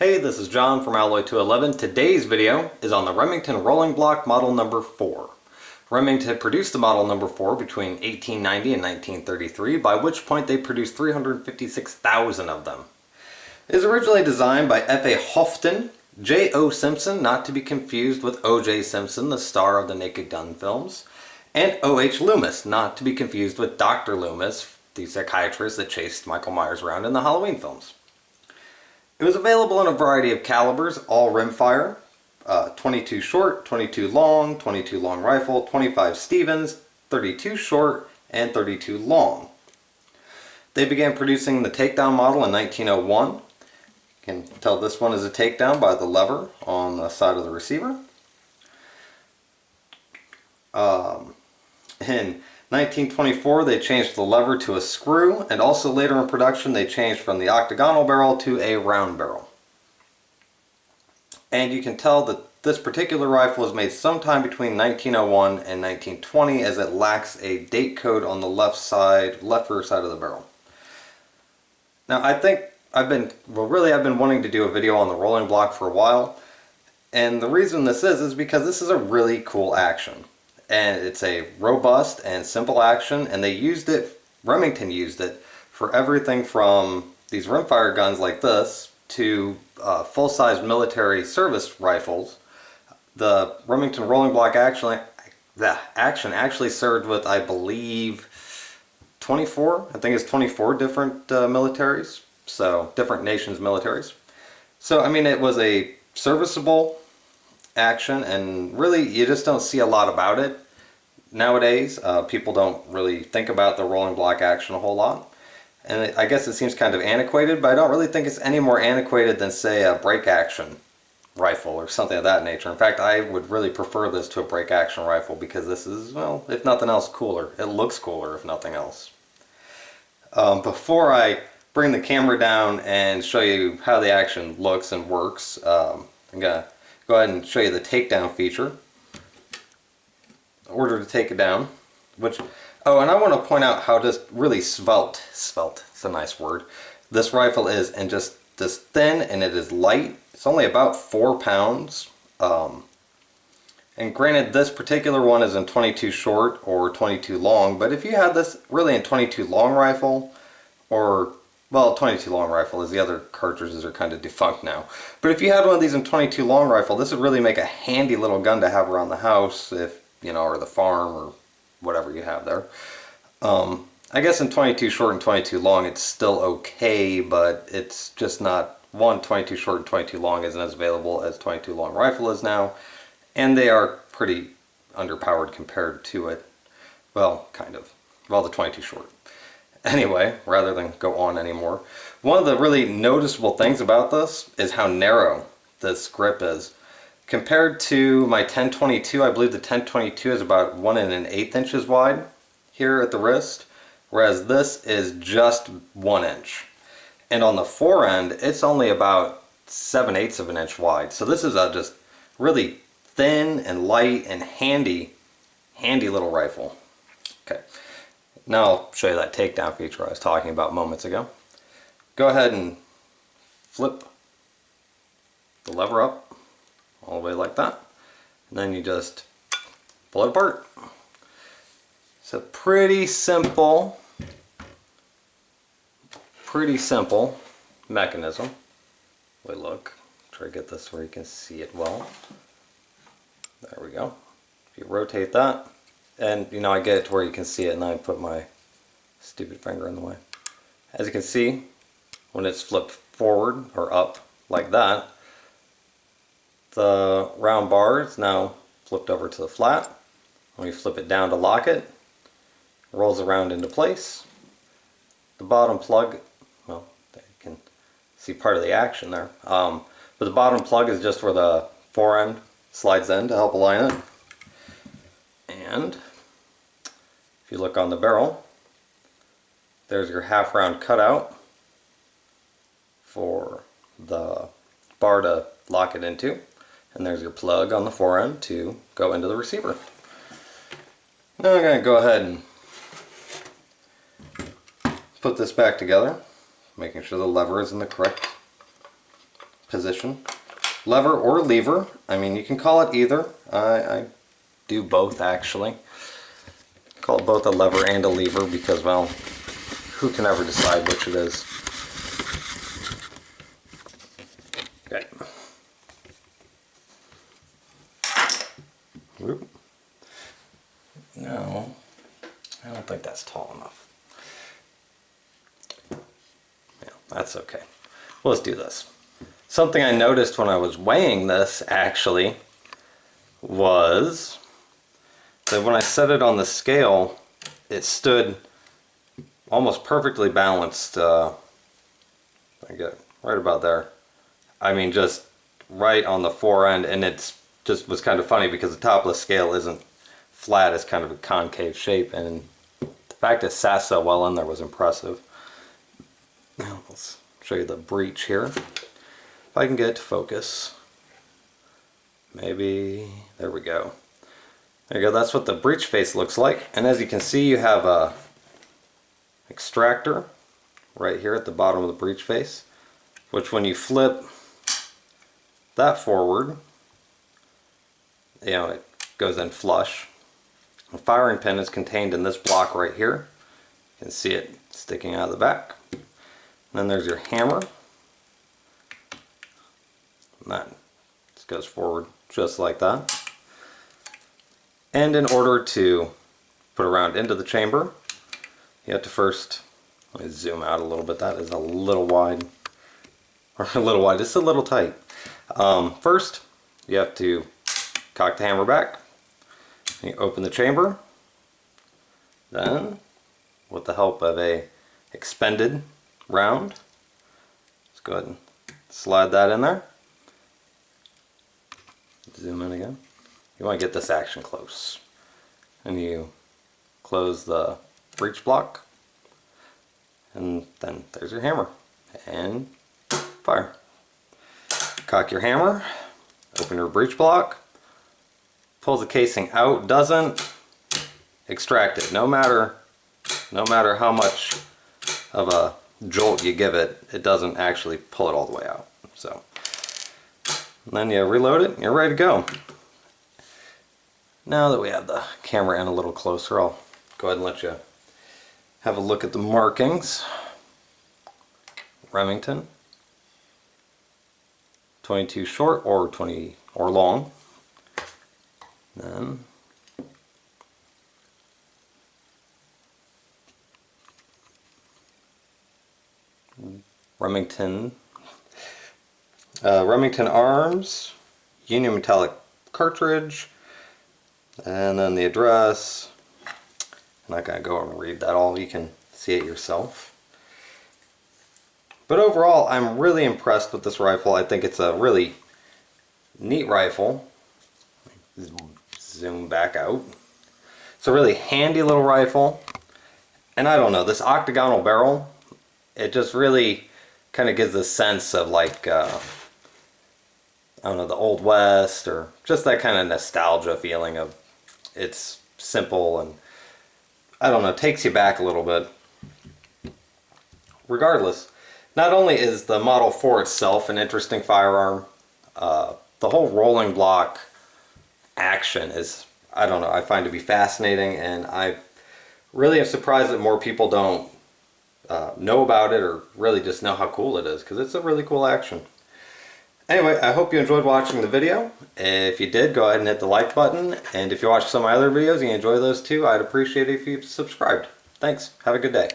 Hey, this is John from Alloy 211. Today's video is on the Remington Rolling Block Model number 4. Remington produced the Model number 4 between 1890 and 1933, by which point they produced 356,000 of them. It was originally designed by F.A. Houghton, J.O. Simpson, not to be confused with O.J. Simpson, the star of the Naked Gun films, and O.H. Loomis, not to be confused with Dr. Loomis, the psychiatrist that chased Michael Myers around in the Halloween films. It was available in a variety of calibers, all rimfire, 22 short, 22 long, 22 long rifle, 25 Stevens, 32 short, and 32 long. They began producing the takedown model in 1901. You can tell this one is a takedown by the lever on the side of the receiver. In 1924 they changed the lever to a screw, and also later in production they changed from the octagonal barrel to a round barrel. And you can tell that this particular rifle was made sometime between 1901 and 1920, as it lacks a date code on the left rear side of the barrel. Now I think I've been wanting to do a video on the rolling block for a while, and the reason this is because this is a really cool action. And it's a robust and simple action, and Remington used it for everything from these rimfire guns like this to full-size military service rifles. The Remington Rolling Block action actually served with, I believe, 24 different militaries, so different nations' militaries. So I mean, it was a serviceable action, and really you just don't see a lot about it nowadays. People don't really think about the rolling block action a whole lot, and I guess it seems kind of antiquated, but I don't really think it's any more antiquated than, say, a break action rifle or something of that nature. In fact, I would really prefer this to a break action rifle, because this is, well, if nothing else, cooler. It looks cooler if nothing else. Before I bring the camera down and show you how the action looks and works, I'm gonna go ahead and show you the takedown feature. In order to take it down, and I want to point out how just really svelte, it's a nice word, this rifle is, and just this thin, and it is light. It's only about 4 pounds, and granted this particular one is in 22 short or 22 long, but if you had this really in 22 long rifle, or, well, 22 long rifle, as the other cartridges are kind of defunct now, but if you had one of these in 22 long rifle, this would really make a handy little gun to have around the house, if you know, or the farm, or whatever you have there. I guess in 22 short and 22 long it's still okay, but it's just not, 22 short and 22 long isn't as available as 22 long rifle is now, and they are pretty underpowered compared to it. Well, kind of. Well, the 22 short. Anyway, rather than go on anymore, one of the really noticeable things about this is how narrow this grip is. Compared to my 1022, I believe the 1022 is about 1 1/8 inches wide here at the wrist, whereas this is just 1 inch. And on the fore end, it's only about 7/8 of an inch wide. So this is a just really thin and light and handy little rifle. Okay, now I'll show you that takedown feature I was talking about moments ago. Go ahead and flip the lever up all the way like that, and then you just pull it apart. It's a pretty simple mechanism. Wait, look, try to get this where you can see it well. There we go. If you rotate that, and you know, I get it to where you can see it, and I put my stupid finger in the way. As you can see, when it's flipped forward or up like that, the round bar is now flipped over to the flat. When you flip it down to lock it, it rolls around into place. The bottom plug, well, you can see part of the action there, but the bottom plug is just where the fore end slides in to help align it. And if you look on the barrel, there's your half round cutout for the bar to lock it into. And there's your plug on the fore end to go into the receiver. Now I'm going to go ahead and put this back together, making sure the lever is in the correct position. Lever or lever. I mean, you can call it either. I do both actually. Call it both a lever and a lever because, well, who can ever decide which it is? Okay. Whoop. No, I don't think that's tall enough. Yeah, that's okay. Well, let's do this. Something I noticed when I was weighing this actually was that when I set it on the scale, it stood almost perfectly balanced. I get right about there. I mean, just right on the fore end, and it's just was kind of funny because the top of the scale isn't flat; it's kind of a concave shape, and the fact it sat so well in there was impressive. Now let's show you the breech here. If I can get it to focus, maybe there we go. There you go. That's what the breech face looks like, and as you can see, you have a extractor right here at the bottom of the breech face, which when you flip that forward, you know, it goes in flush. The firing pin is contained in this block right here. You can see it sticking out of the back. And then there's your hammer. And that just goes forward just like that. And in order to put a round into the chamber, you have to first, let me zoom out a little bit, that is a little wide, or a little wide, just a little tight. First, you have to cock the hammer back, you open the chamber, then, with the help of a expended round, let's go ahead and slide that in there. Zoom in again. You want to get this action close. And you close the breech block, and then there's your hammer. And fire. Cock your hammer, open your breech block, pulls the casing out, doesn't extract it. No matter how much of a jolt you give it, it doesn't actually pull it all the way out. So, and then you reload it, and you're ready to go. Now that we have the camera in a little closer, I'll go ahead and let you have a look at the markings. Remington, 22 short or 20 or long. Then Remington arms, Union metallic cartridge, and then the address. I'm not going to go and read that all, you can see it yourself. But overall, I'm really impressed with this rifle. I think it's a really neat rifle. Zoom back out. It's a really handy little rifle. And I don't know, this octagonal barrel, it just really kind of gives a sense of like, I don't know, the Old West, or just that kind of nostalgia feeling of it's simple and, I don't know, takes you back a little bit. Regardless, not only is the Model 4 itself an interesting firearm, the whole rolling block action is, I don't know, I find to be fascinating, and I really am surprised that more people don't know about it, or really just know how cool it is, because it's a really cool action. Anyway, I hope you enjoyed watching the video. If you did, go ahead and hit the like button, and if you watch some of my other videos and you enjoy those too, I'd appreciate it if you subscribed. Thanks, have a good day.